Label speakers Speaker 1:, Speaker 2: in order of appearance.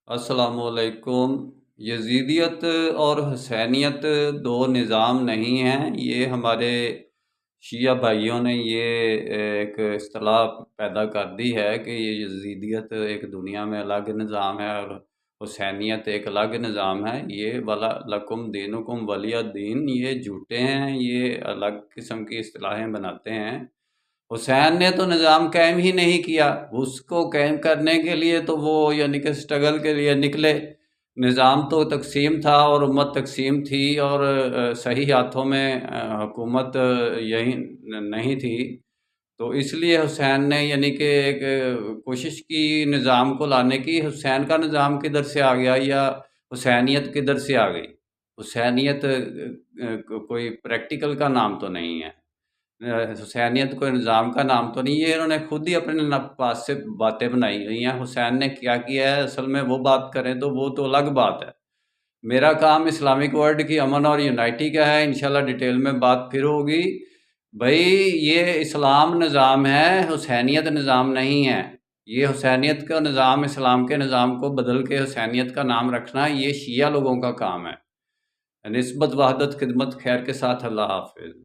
Speaker 1: السلام علیکم۔ یزیدیت اور حسینیت دو نظام نہیں ہیں، یہ ہمارے شیعہ بھائیوں نے یہ ایک اصطلاح پیدا کر دی ہے کہ یہ یزیدیت ایک دنیا میں الگ نظام ہے اور حسینیت ایک الگ نظام ہے۔ یہ ولا لکم دینکم ولی دین، یہ جھوٹے ہیں، یہ الگ قسم کی اصطلاحیں بناتے ہیں۔ حسین نے تو نظام قائم ہی نہیں کیا، اس کو قائم کرنے کے لیے تو وہ یعنی کہ سٹرگل کے لیے نکلے۔ نظام تو تقسیم تھا اور امت تقسیم تھی اور صحیح ہاتھوں میں حکومت یہی نہیں تھی، تو اس لیے حسین نے یعنی کہ ایک کوشش کی نظام کو لانے کی۔ حسین کا نظام کدھر سے آ گیا یا حسینیت کدھر سے آ گئی؟ حسینیت کوئی پریکٹیکل کا نام تو نہیں ہے، حسینیت کوئی نظام کا نام تو نہیں، یہ انہوں نے خود ہی اپنے پاس سے باتیں بنائی ہوئی ہیں۔ حسین نے کیا کیا ہے اصل میں وہ بات کریں تو وہ تو الگ بات ہے۔ میرا کام اسلامک ورلڈ کی امن اور یونائٹی کا ہے، انشاءاللہ ڈیٹیل میں بات پھر ہوگی۔ بھائی یہ اسلام نظام ہے، حسینیت نظام نہیں ہے۔ یہ حسینیت کا نظام اسلام کے نظام کو بدل کے حسینیت کا نام رکھنا یہ شیعہ لوگوں کا کام ہے۔ نسبت وحدت خدمت خیر کے ساتھ، اللہ حافظ۔